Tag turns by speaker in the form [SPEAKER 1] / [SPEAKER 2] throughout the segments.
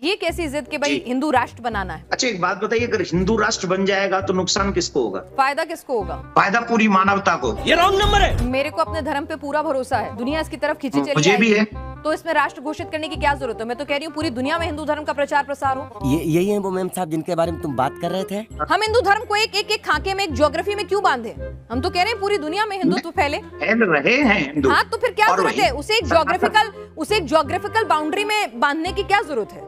[SPEAKER 1] ये कैसी जिद कि भाई हिंदू राष्ट्र बनाना है?
[SPEAKER 2] अच्छा एक बात बताइए, अगर हिंदू राष्ट्र बन जाएगा तो नुकसान किसको होगा?
[SPEAKER 1] फायदा किसको होगा?
[SPEAKER 2] फायदा पूरी मानवता को।
[SPEAKER 3] ये रॉन्ग नंबर है।
[SPEAKER 1] मेरे को अपने धर्म पे पूरा भरोसा है, दुनिया इसकी तरफ खींची चली
[SPEAKER 2] मुझे भी है।
[SPEAKER 1] तो इसमें राष्ट्र घोषित करने की क्या जरूरत है? मैं तो कह रही हूँ पूरी दुनिया में हिंदू धर्म का प्रचार प्रसार हो।
[SPEAKER 3] यही है वो मैम साहब जिनके बारे में तुम बात कर रहे थे।
[SPEAKER 1] हम हिंदू धर्म को एक खाके में, एक ज्योग्राफी में क्यों बांधे? हम तो कह रहे हैं पूरी दुनिया में हिंदुत्व फैले।
[SPEAKER 2] फैल रहे हैं हिंदू।
[SPEAKER 1] हाँ तो फिर क्या जरूरत है? उसे एक ज्योग्राफिकल बाउंड्री में बांधने की क्या जरूरत है?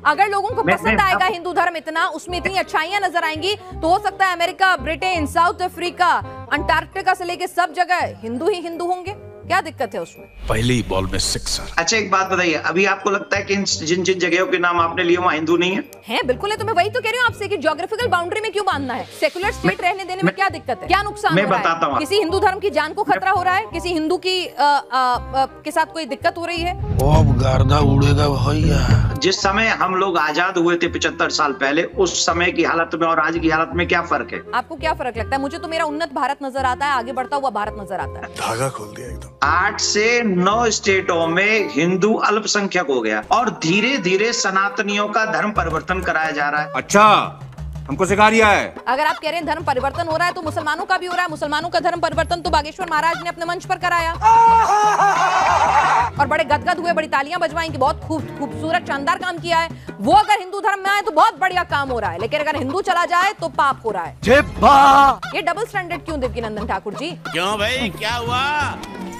[SPEAKER 1] अगर लोगों को पसंद आएगा हिंदू धर्म इतना, उसमें इतनी अच्छाइयां नजर आएंगी, तो हो सकता है America, Britain, south Africa, Antarctica से लेके सब जगह हिंदू ही हिंदू होंगे। क्या दिक्कत है उसमें?
[SPEAKER 4] पहली बॉल में सिक्सर।
[SPEAKER 2] अच्छा एक बात बताइए, अभी आपको लगता है कि जिन जिन जगहों के नाम आपने लिए वहाँ हिंदू नहीं है?
[SPEAKER 1] है बिल्कुल है। तो मैं वही तो कह रही हूँ आपसे कि ज्योग्राफिकल बाउंड्री में क्यों बांधना है? सेकुलर स्टेट रहने देने में क्या दिक्कत है? क्या नुकसान हो रहा है? किसी हिंदू धर्म की जान को खतरा हो रहा है? किसी हिंदू की के साथ कोई दिक्कत हो रही है?
[SPEAKER 4] अब गर्दा उड़ेगा भैया।
[SPEAKER 2] जिस समय हम लोग आजाद हुए थे 75 साल पहले, उस समय की हालत में और आज की हालत में क्या फर्क है?
[SPEAKER 1] आपको क्या फर्क लगता है? मुझे तो मेरा उन्नत भारत नजर आता है, आगे बढ़ता हुआ भारत नजर आता है।
[SPEAKER 4] धागा खोल दिया एकदम।
[SPEAKER 2] 8 से 9 स्टेटों में हिंदू अल्पसंख्यक हो गया और धीरे धीरे सनातनियों का धर्म परिवर्तन कराया जा रहा है।
[SPEAKER 5] अच्छा, हमको सिखा रिया है।
[SPEAKER 1] अगर आप कह रहे हैं धर्म परिवर्तन हो रहा है तो मुसलमानों का भी हो रहा है। मुसलमानों का धर्म परिवर्तन तो बागेश्वर महाराज ने अपने मंच पर कराया और बड़े गदगद हुए, बड़ी तालियां बजवाई कि बहुत खूबसूरत शानदार काम किया है। वो अगर हिंदू धर्म में आए तो बहुत बढ़िया काम हो रहा है, लेकिन अगर हिंदू चला जाए तो पाप हो रहा है। ये डबल स्टैंडर्ड क्यों देवकीनंदन ठाकुर जी?
[SPEAKER 6] क्यों भाई, क्या हुआ?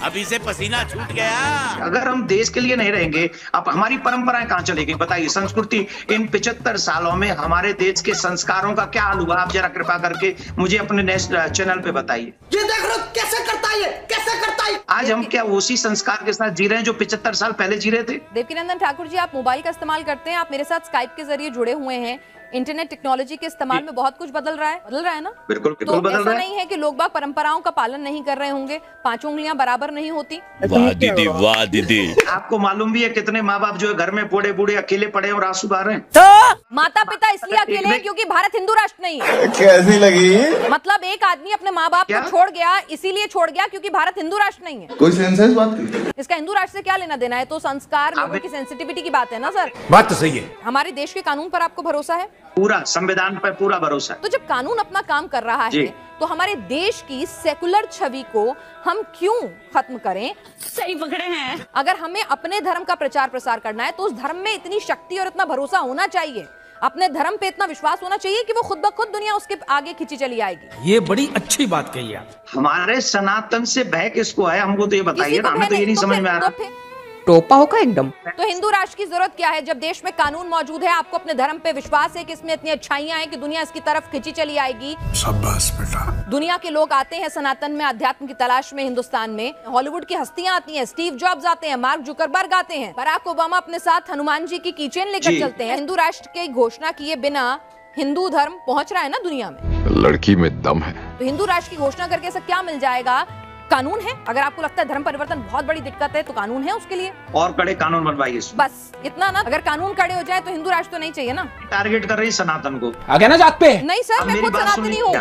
[SPEAKER 6] अभी से पसीना छूट गया।
[SPEAKER 2] अगर हम देश के लिए नहीं रहेंगे, अब हमारी परंपराएं कहाँ चलेगी? बताइए, संस्कृति। इन 75 सालों में हमारे देश के संस्कारों का क्या हाल हुआ? आप जरा कृपा करके मुझे अपने नेक्स्ट चैनल पे बताइए।
[SPEAKER 3] ये देख लो कैसे करता है, कैसे करता है।
[SPEAKER 2] आज हम क्या उसी संस्कार के साथ जी रहे हैं जो 75 साल पहले जी रहे थे?
[SPEAKER 1] देवकीनंदन ठाकुर जी, आप मोबाइल का इस्तेमाल करते हैं, आप मेरे साथ स्काइप के जरिए जुड़े हुए हैं। इंटरनेट टेक्नोलॉजी के इस्तेमाल में बहुत कुछ बदल रहा है ना?
[SPEAKER 2] बिल्कुल
[SPEAKER 1] तो
[SPEAKER 2] बदल रहा है।
[SPEAKER 1] ऐसा नहीं है कि लोग बाग परंपराओं का पालन नहीं कर रहे होंगे, 5 उंगलियां बराबर नहीं होती।
[SPEAKER 6] वाह दीदी, वाह दीदी।
[SPEAKER 2] आपको मालूम भी है कितने माँ बाप जो है घर में बूढ़े बूढ़े अकेले पड़े और आंसू बहा रहे हैं?
[SPEAKER 1] तो माता पिता इसलिए अकेले हैं क्योंकि भारत हिंदू राष्ट्र नहीं है।
[SPEAKER 4] कैसी लगी?
[SPEAKER 1] मतलब एक आदमी अपने माँ बाप को छोड़ गया, इसीलिए छोड़ गया क्योंकि भारत हिंदू राष्ट्र नहीं है।
[SPEAKER 4] कोई सेंस है इस बात की?
[SPEAKER 1] इसका हिंदू राष्ट्र से क्या लेना देना है? तो संस्कार, लोगों की सेंसिटिविटी की बात है ना सर।
[SPEAKER 5] बात तो सही है।
[SPEAKER 1] हमारे देश के कानून पर आपको भरोसा है?
[SPEAKER 2] पूरा संविधान पर पूरा भरोसा।
[SPEAKER 1] तो जब कानून अपना काम कर रहा है तो हमारे देश की सेकुलर छवि को हम क्यों खत्म करें?
[SPEAKER 7] सही पकड़े हैं।
[SPEAKER 1] अगर हमें अपने धर्म का प्रचार प्रसार करना है तो उस धर्म में इतनी शक्ति और इतना भरोसा होना चाहिए, अपने धर्म पे इतना विश्वास होना चाहिए कि वो खुद ब खुद दुनिया उसके आगे खींची चली आएगी।
[SPEAKER 5] ये बड़ी अच्छी बात कही आप।
[SPEAKER 2] हमारे सनातन से भय किसको है? हमको तो ये बताइए ना, हमें तो ये नहीं समझ में आ रहा।
[SPEAKER 1] टोपा होगा एकदम। तो हिंदू राष्ट्र की जरूरत क्या है जब देश में कानून मौजूद है? आपको अपने धर्म पे विश्वास है कि इसमें इतनी अच्छाइयां हैं कि दुनिया इसकी तरफ खींची चली आएगी।
[SPEAKER 4] शाबाश बेटा।
[SPEAKER 1] दुनिया के लोग आते हैं सनातन में, अध्यात्म की तलाश में। हिंदुस्तान में हॉलीवुड की हस्तियां आती हैं, स्टीव जॉब्स आते हैं, मार्क जुकरबर्ग आते हैं, बराक ओबामा अपने साथ हनुमान जी की कीचेन लेकर चलते हैं। हिंदू राष्ट्र की घोषणा किए बिना हिंदू धर्म पहुंच रहा है ना दुनिया में।
[SPEAKER 4] लड़की में दम है।
[SPEAKER 1] तो हिंदू राष्ट्र की घोषणा करके ऐसा क्या मिल जाएगा? कानून है। अगर आपको लगता है धर्म परिवर्तन बहुत बड़ी दिक्कत है तो कानून है उसके लिए,
[SPEAKER 2] और कड़े कानून बनवाइए।
[SPEAKER 1] बस इतना ना। अगर कानून कड़े हो जाए तो हिंदू राष्ट्र तो नहीं चाहिए ना।
[SPEAKER 2] टारगेट कर रही सनातन को।
[SPEAKER 5] आगे ना जात पे।
[SPEAKER 1] नहीं सर, मैं खुद सनातनी हूँ।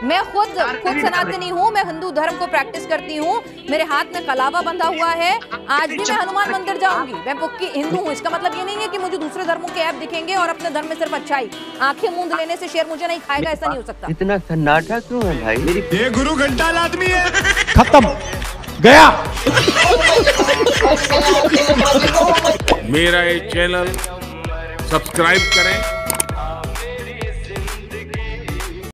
[SPEAKER 1] मैं खुद सनातनी हूँ। मैं हिंदू धर्म को प्रैक्टिस करती हूँ। मेरे हाथ में कलावा बंधा हुआ है। आज भी मैं हनुमान मंदिर जाऊंगी। मैं पक्की हिंदू हूँ। इसका मतलब ये नहीं है कि मुझे दूसरे धर्मों के ऐप दिखेंगे और अपने धर्म में सिर्फ अच्छाई। आंखें मूंद लेने से शेर मुझे नहीं खाएगा, ऐसा नहीं हो सकता।
[SPEAKER 3] इतना सन्नाटा क्यों है भाई?
[SPEAKER 5] ये गुरु घंटाल आदमी है। खत्म गया।
[SPEAKER 6] मेरा ये चैनल सब्सक्राइब करें